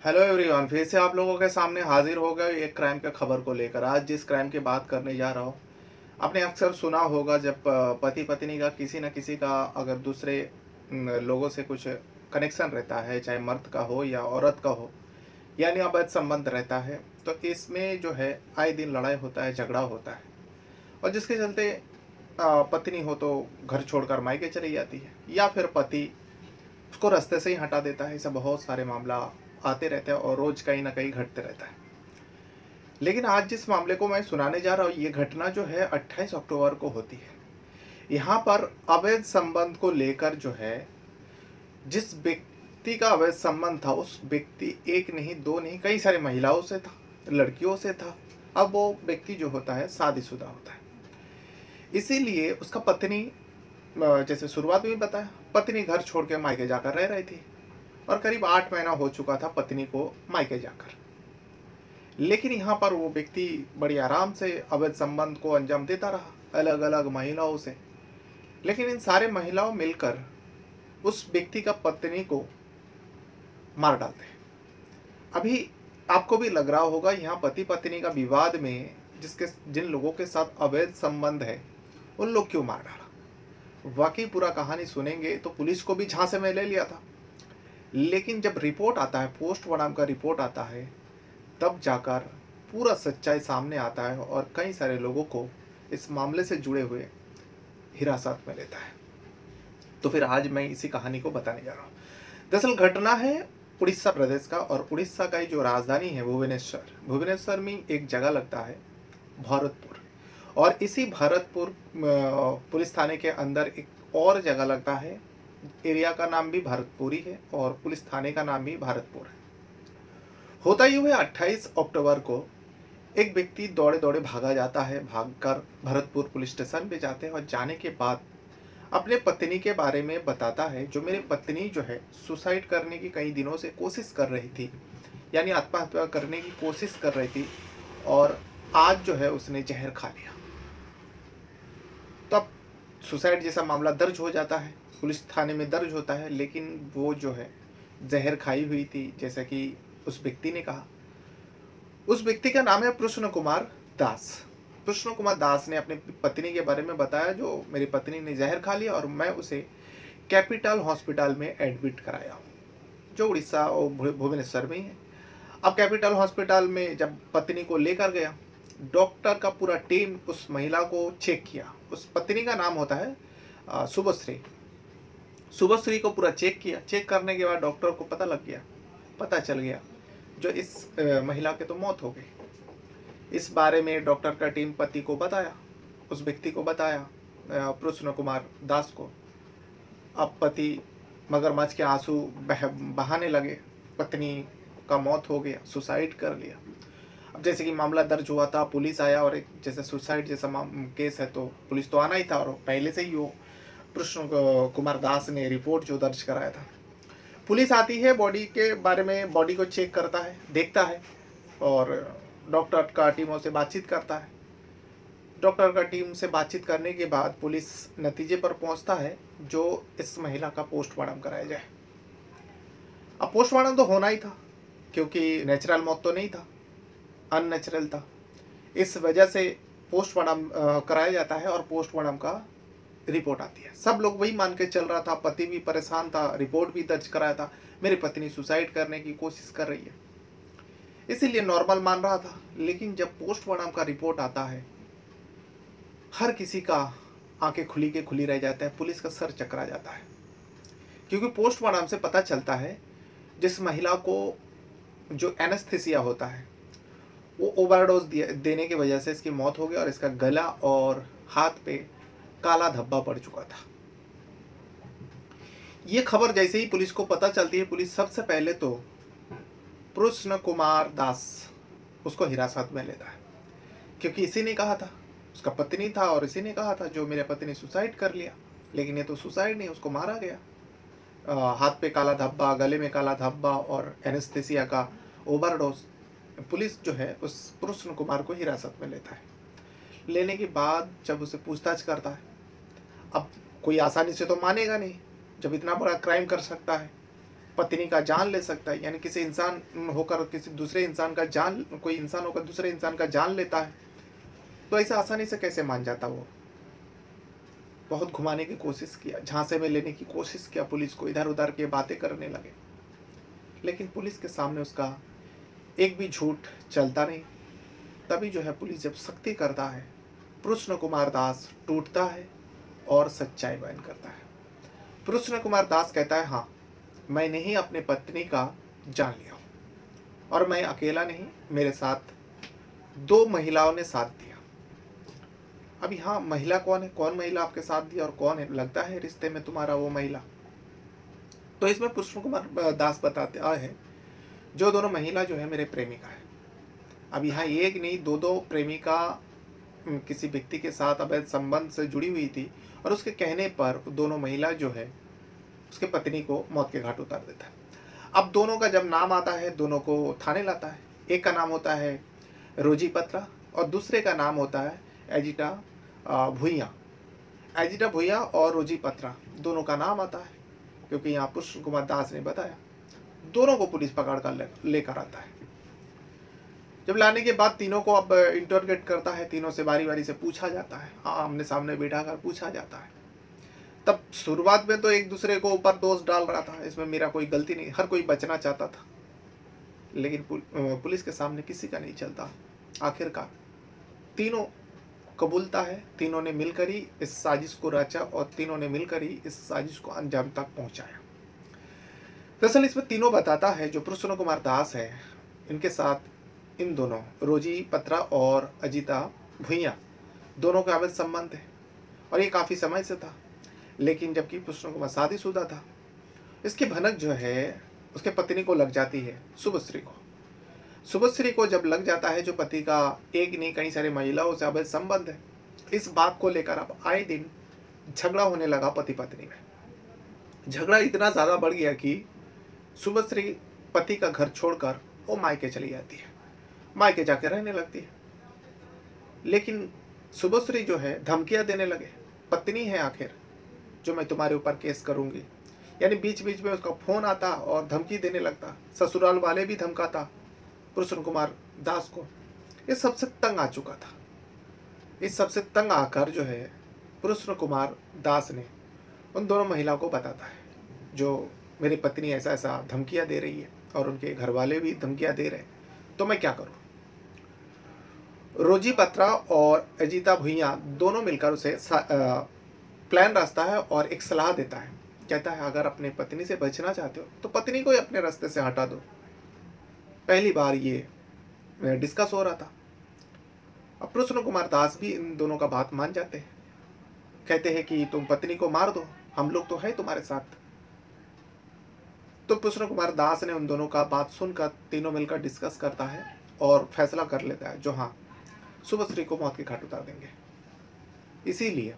Hello everyone, फिर से आप लोगों के सामने हाजिर हो गए एक क्राइम के खबर को लेकर। आज जिस क्राइम की बात करने जा रहा हूँ, आपने अक्सर सुना होगा जब पति पत्नी का किसी न किसी का अगर दूसरे लोगों से कुछ कनेक्शन रहता है, चाहे मर्द का हो या औरत का हो, यानी अवैध संबंध रहता है, तो इसमें जो है आए दिन लड़ाई होता है, झगड़ा होता है। और जिसके चलते पत्नी हो तो घर छोड़कर मायके चली जाती है, या फिर पति उसको रास्ते से ही हटा देता है। ऐसा बहुत सारे मामला आते रहते हैं और रोज कहीं ना कहीं घटते रहता है। लेकिन आज जिस मामले को मैं सुनाने जा रहा हूँ, ये घटना जो है 28 अक्टूबर को होती है। यहाँ पर अवैध संबंध को लेकर जो है, जिस व्यक्ति का अवैध संबंध था, उस व्यक्ति एक नहीं दो नहीं कई सारी महिलाओं से था, लड़कियों से था। अब वो व्यक्ति जो होता है शादीशुदा होता है, इसीलिए उसका पत्नी, जैसे शुरुआत में भी बताया, पत्नी घर छोड़ के मायके जाकर रह रही थी और करीब 8 महीना हो चुका था पत्नी को मायके जाकर। लेकिन यहाँ पर वो व्यक्ति बड़ी आराम से अवैध संबंध को अंजाम देता रहा अलग अलग महिलाओं से। लेकिन इन सारे महिलाओं मिलकर उस व्यक्ति का पत्नी को मार डालते हैं। अभी आपको भी लग रहा होगा, यहाँ पति पत्नी का विवाद में जिसके जिन लोगों के साथ अवैध संबंध है, उन लोग क्यों मार डाला। वाकई पूरा कहानी सुनेंगे तो पुलिस को भी झांसे में ले लिया था। लेकिन जब रिपोर्ट आता है, पोस्टमार्टम का रिपोर्ट आता है, तब जाकर पूरा सच्चाई सामने आता है और कई सारे लोगों को इस मामले से जुड़े हुए हिरासत में लेता है। तो फिर आज मैं इसी कहानी को बताने जा रहा हूँ। दरअसल घटना है उड़ीसा प्रदेश का, और उड़ीसा का ही जो राजधानी है भुवनेश्वर, भुवनेश्वर में एक जगह लगता है भरतपुर। और इसी भरतपुर पुलिस थाने के अंदर एक और जगह लगता है। एरिया का नाम भी भरतपुर ही है और पुलिस थाने का नाम भी भरतपुर है। होता यूं है, 28 अक्टूबर को एक व्यक्ति दौड़े दौड़े भागा जाता है। भागकर भरतपुर पुलिस स्टेशन पे जाते हैं और जाने के बाद अपने पत्नी के बारे में बताता है, जो मेरी पत्नी जो है सुसाइड करने की कई दिनों से कोशिश कर रही थी, यानी आत्महत्या करने की कोशिश कर रही थी, और आज जो है उसने जहर खा लिया। तो अब सुसाइड जैसा मामला दर्ज हो जाता है, पुलिस थाने में दर्ज होता है। लेकिन वो जो है जहर खाई हुई थी, जैसा कि उस व्यक्ति ने कहा। उस व्यक्ति का नाम है कृष्ण कुमार दास। कृष्ण कुमार दास ने अपनी पत्नी के बारे में बताया, जो मेरी पत्नी ने जहर खा लिया और मैं उसे कैपिटल हॉस्पिटल में एडमिट कराया हूँ, जो उड़ीसा और भुवनेश्वर में ही है। अब कैपिटल हॉस्पिटल में जब पत्नी को लेकर गया, डॉक्टर का पूरा टीम उस महिला को चेक किया। उस पत्नी का नाम होता है शुभश्री। शुभश्री को पूरा चेक किया। चेक करने के बाद डॉक्टर को पता चल गया जो इस महिला की तो मौत हो गई। इस बारे में डॉक्टर का टीम पति को बताया, उस व्यक्ति को बताया, कृष्ण कुमार दास को। अब पति मगरमच्छ के आंसू बहाने लगे, पत्नी का मौत हो गया, सुसाइड कर लिया। अब जैसे कि मामला दर्ज हुआ था, पुलिस आया, और एक जैसे सुसाइड जैसा केस है तो पुलिस तो आना ही था, और पहले से ही वो कृष्ण कुमार दास ने रिपोर्ट जो दर्ज कराया था। पुलिस आती है, बॉडी के बारे में, बॉडी को चेक करता है, देखता है, और डॉक्टर का टीमों से बातचीत करता है। डॉक्टर का टीम से बातचीत करने के बाद पुलिस नतीजे पर पहुंचता है जो इस महिला का पोस्टमार्टम कराया जाए। अब पोस्टमार्टम तो होना ही था, क्योंकि नेचुरल मौत तो नहीं था, अननेचुरल था। इस वजह से पोस्टमार्टम कराया जाता है और पोस्टमार्टम का रिपोर्ट आती है। सब लोग वही मान के चल रहा था, पति भी परेशान था, रिपोर्ट भी दर्ज कराया था, मेरी पत्नी सुसाइड करने की कोशिश कर रही है, इसीलिए नॉर्मल मान रहा था। लेकिन जब पोस्टमार्टम का रिपोर्ट आता है, हर किसी का आंखें खुली के खुली रह जाता है, पुलिस का सर चकरा जाता है। क्योंकि पोस्टमार्टम से पता चलता है जिस महिला को जो एनेस्थीसिया होता है, वो ओवरडोज देने की वजह से इसकी मौत हो गई, और इसका गला और हाथ पे काला धब्बा पड़ चुका था। ये खबर जैसे ही पुलिस को पता चलती है, पुलिस सबसे पहले तो कृष्ण कुमार दास उसको हिरासत में लेता है, क्योंकि इसी ने कहा था, उसका पत्नी था, और इसी ने कहा था जो मेरे पति ने सुसाइड कर लिया। लेकिन ये तो सुसाइड नहीं, उसको मारा गया। हाथ पे काला धब्बा, गले में काला धब्बा और एनेस्थीसिया का ओवरडोज। पुलिस जो है उस कृष्ण कुमार को हिरासत में लेता है। लेने के बाद जब उसे पूछताछ करता है, अब कोई आसानी से तो मानेगा नहीं, जब इतना बड़ा क्राइम कर सकता है, पत्नी का जान ले सकता है, यानी किसी इंसान होकर किसी दूसरे इंसान का जान, कोई इंसान होकर दूसरे इंसान का जान लेता है, तो ऐसा आसानी से कैसे मान जाता वो? बहुत घुमाने की कोशिश किया, झांसे में लेने की कोशिश किया पुलिस को, इधर उधर के बातें करने लगे, लेकिन पुलिस के सामने उसका एक भी झूठ चलता नहीं। तभी जो है पुलिस जब सख्ती करता है, कृष्ण कुमार दास टूटता है और सच्चाई बयान करता है। कृष्ण कुमार दास कहता है, हाँ, मैंने ही अपने पत्नी का जान लिया और मैं अकेला नहीं, मेरे साथ 2 महिलाओं ने साथ दिया। अब यहाँ महिला कौन है? कौन महिला आपके साथ दिया और कौन है? लगता है रिश्ते में तुम्हारा वो महिला। तो इसमें कृष्ण कुमार दास बताते हैं, जो दोनों महिला जो है मेरे प्रेमिका है। अब यहाँ एक नहीं, 2 प्रेमिका किसी व्यक्ति के साथ अवैध संबंध से जुड़ी हुई थी और उसके कहने पर दोनों महिला जो है उसके पत्नी को मौत के घाट उतार देता है। अब दोनों का जब नाम आता है, दोनों को थाने लाता है। एक का नाम होता है रोजी पत्रा और दूसरे का नाम होता है एजिटा भुइयाँ। एजिटा भुइयाँ और रोजी पत्रा दोनों का नाम आता है, क्योंकि यहाँ कृष्ण कुमार दास ने बताया। दोनों को पुलिस पकड़ कर लेकर आता है। जब लाने के बाद तीनों को अब इंटरोगेट करता है, तीनों से बारी बारी से पूछा जाता है, आमने सामने बैठा कर पूछा जाता है। तब शुरुआत में तो एक दूसरे को ऊपर दोष डाल रहा था, इसमें मेरा कोई गलती नहीं, हर कोई बचना चाहता था, लेकिन पुलिस के सामने किसी का नहीं चलता। आखिरकार तीनों कबूलता है, तीनों ने मिलकर ही इस साजिश को रचा और तीनों ने मिलकर ही इस साजिश को अंजाम तक पहुंचाया। दरअसल इसमें तीनों बताता है, जो कृष्ण कुमार दास है, इनके साथ इन दोनों रोजी पत्रा और अजिता भुइयाँ दोनों का अवैध संबंध है और ये काफ़ी समय से था। लेकिन जबकि कृष्ण कुमार शादीशुदा था, इसकी भनक जो है उसके पत्नी को लग जाती है, शुभश्री को। शुभश्री को जब लग जाता है, जो पति का एक नहीं कई सारी महिलाओं से अवैध संबंध है, इस बात को लेकर अब आए दिन झगड़ा होने लगा पति पत्नी में। झगड़ा इतना ज़्यादा बढ़ गया कि शुभश्री पति का घर छोड़कर वो मायके चली जाती है, मायके जाके रहने लगती है। लेकिन शुभश्री जो है धमकियां देने लगे, पत्नी है आखिर, जो मैं तुम्हारे ऊपर केस करूंगी, यानी बीच बीच में उसका फोन आता और धमकी देने लगता। ससुराल वाले भी धमकाता कृष्ण कुमार दास को। इस सबसे तंग आ चुका था। इस सबसे तंग आकर जो है कृष्ण कुमार दास ने उन दोनों महिलाओं को बताता है, जो मेरी पत्नी ऐसा ऐसा धमकियां दे रही है और उनके घर वाले भी धमकियां दे रहे हैं, तो मैं क्या करूं? रोजी पत्रा और अजीता भुइयाँ दोनों मिलकर उसे प्लान रचता है और एक सलाह देता है। कहता है, अगर अपने पत्नी से बचना चाहते हो तो पत्नी को ही अपने रास्ते से हटा दो। पहली बार ये डिस्कस हो रहा था। अब कृष्ण कुमार दास भी इन दोनों का बात मान जाते हैं, कहते हैं कि तुम पत्नी को मार दो, हम लोग तो है तुम्हारे साथ। तो कृष्ण कुमार दास ने उन दोनों का बात सुनकर तीनों मिलकर डिस्कस करता है और फैसला कर लेता है, जो हाँ, शुभश्री को मौत के घाट उतार देंगे। इसीलिए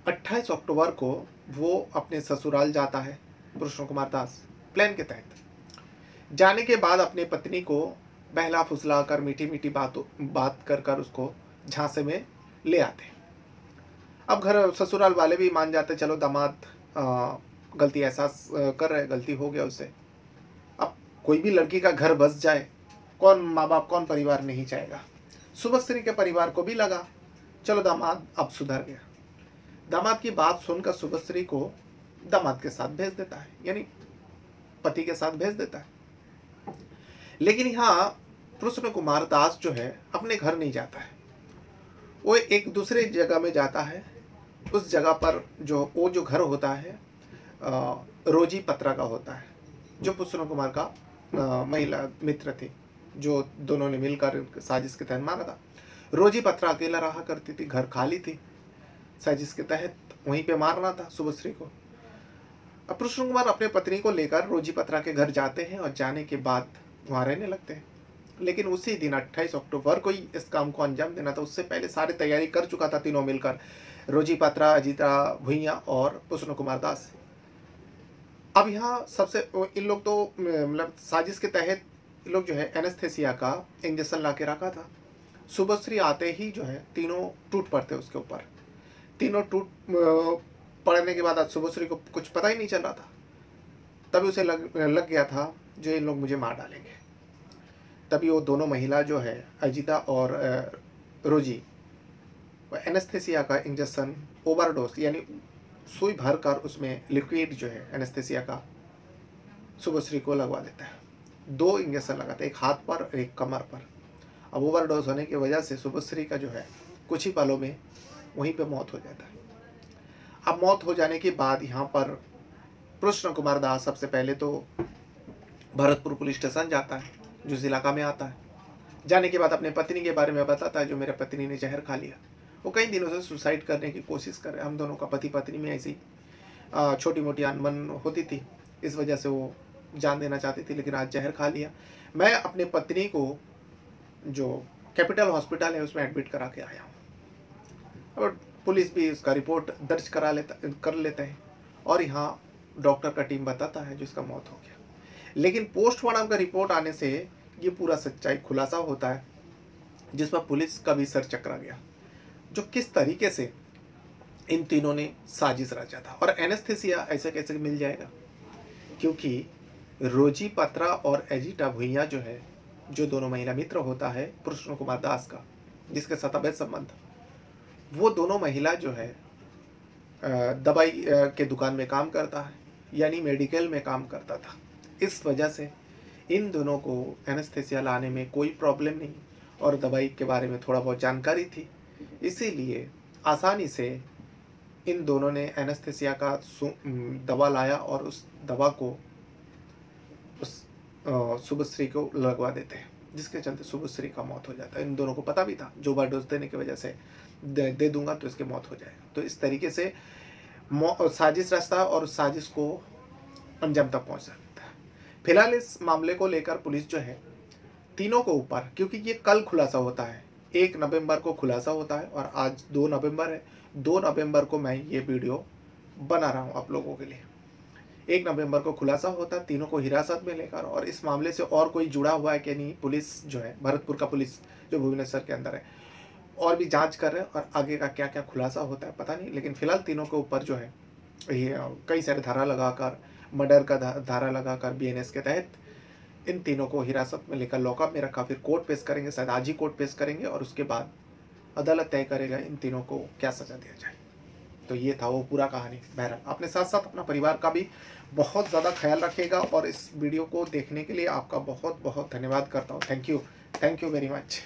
28 अक्टूबर को वो अपने ससुराल जाता है कृष्ण कुमार दास, प्लान के तहत। जाने के बाद अपने पत्नी को बहला फुसला कर मीठी मीठी बात कर उसको झांसे में ले आते। अब घर ससुराल वाले भी मान जाते, चलो दामाद गलती एहसास कर रहे, गलती हो गया उससे। अब कोई भी लड़की का घर बस जाए, कौन माँ बाप कौन परिवार नहीं चाहेगा। शुभश्री के परिवार को भी लगा, चलो दामाद अब सुधर गया। दामाद की बात सुनकर शुभश्री को दामाद के साथ भेज देता है, यानी पति के साथ भेज देता है। लेकिन यहाँ कृष्ण कुमार दास जो है अपने घर नहीं जाता है, वो एक दूसरे जगह में जाता है। उस जगह पर वो जो घर होता है रोजी पत्रा का होता है, जो कृष्ण कुमार का महिला मित्र थी, जो दोनों ने मिलकर साजिश के तहत मारा था। रोजी पत्रा अकेला रहा करती थी, घर खाली थी, साजिश के तहत वहीं पे मारना था शुभश्री को। अब कृष्ण कुमार अपने पत्नी को लेकर रोजी पत्रा के घर जाते हैं और जाने के बाद वहाँ रहने लगते हैं। लेकिन उसी दिन 28 अक्टूबर को ही इस काम को अंजाम देना था। उससे पहले सारी तैयारी कर चुका था तीनों मिलकर, रोजी पत्रा, अजीता भुइयाँ और कृष्ण कुमार दास। अब यहाँ सबसे इन लोग तो मतलब साजिश के तहत इन लोग जो है एनेस्थेसिया का इंजेक्शन ला के रखा था। शुभश्री आते ही जो है तीनों टूट पड़ते उसके ऊपर। तीनों टूट पड़ने के बाद आज शुभश्री को कुछ पता ही नहीं चल रहा था। तभी उसे लग गया था जो इन लोग मुझे मार डालेंगे। तभी वो दोनों महिला जो है अजिता और रोजी, एनेस्थेसिया का इंजेक्शन ओवरडोज यानी सुई भर कर उसमें लिक्विड जो है एनेस्थेसिया का शुभश्री को लगवा देता है। 2 इंजेक्शन लगाते हैं, एक हाथ पर और एक कमर पर। अब ओवरडोज होने की वजह से शुभश्री का जो है कुछ ही पलों में वहीं पे मौत हो जाता है। अब मौत हो जाने के बाद यहाँ पर कृष्ण कुमार दास सबसे पहले तो भरतपुर पुलिस स्टेशन जाता है जो इस इलाका में आता है। जाने के बाद अपने पत्नी के बारे में बताता है जो मेरे पत्नी ने जहर खा लिया। वो कई दिनों से सुसाइड करने की कोशिश कर रहे। हम दोनों का पति पत्नी में ऐसी छोटी मोटी अनबन होती थी, इस वजह से वो जान देना चाहती थी, लेकिन आज जहर खा लिया। मैं अपने पत्नी को जो कैपिटल हॉस्पिटल है उसमें एडमिट करा के आया हूँ और पुलिस भी उसका रिपोर्ट दर्ज कर लेते हैं और यहाँ डॉक्टर का टीम बताता है जो इसका मौत हो गया। लेकिन पोस्टमार्टम का रिपोर्ट आने से ये पूरा सच्चाई खुलासा होता है जिस पर पुलिस का भी सर चकरा गया, जो किस तरीके से इन तीनों ने साजिश रचा था। और एनेस्थेसिया ऐसे कैसे मिल जाएगा, क्योंकि रोजी पत्रा और एजिटा भुइया जो है, जो दोनों महिला मित्र होता है कृष्ण कुमार दास का जिसके साथ अवैध संबंध, वो दोनों महिला जो है दवाई के दुकान में काम करता है, यानी मेडिकल में काम करता था। इस वजह से इन दोनों को एनेस्थेसिया लाने में कोई प्रॉब्लम नहीं और दवाई के बारे में थोड़ा बहुत जानकारी थी, इसीलिए आसानी से इन दोनों ने एनेस्थेसिया का दवा लाया और उस दवा को उस शुभश्री को लगवा देते हैं, जिसके चलते शुभश्री का मौत हो जाता है। इन दोनों को पता भी था जो ओवरडोज देने की वजह से दे दूंगा तो इसकी मौत हो जाएगा। तो इस तरीके से साजिश रचता है और उस साजिश को अंजाम तक पहुंच सकता है। फिलहाल इस मामले को लेकर पुलिस जो है तीनों को ऊपर, क्योंकि ये कल खुलासा होता है, 1 नवंबर को खुलासा होता है और आज 2 नवंबर है। 2 नवंबर को मैं ये वीडियो बना रहा हूँ आप लोगों के लिए। 1 नवंबर को खुलासा होता है तीनों को हिरासत में लेकर, और इस मामले से और कोई जुड़ा हुआ है कि नहीं, पुलिस जो है भरतपुर का पुलिस जो भुवनेश्वर के अंदर है और भी जांच कर रहे हैं और आगे का क्या क्या खुलासा होता है पता नहीं। लेकिन फिलहाल तीनों के ऊपर जो है ये कई सारे धारा लगाकर, मर्डर का धारा लगाकर BNS के तहत इन तीनों को हिरासत में लेकर लॉकअप में रखा। फिर कोर्ट पेश करेंगे, शायद आज ही कोर्ट पेश करेंगे और उसके बाद अदालत तय करेगा इन तीनों को क्या सजा दिया जाए। तो ये था वो पूरा कहानी। बहरहाल अपने साथ साथ अपना परिवार का भी बहुत ज़्यादा ख्याल रखिएगा और इस वीडियो को देखने के लिए आपका बहुत बहुत धन्यवाद करता हूँ। Thank you very much.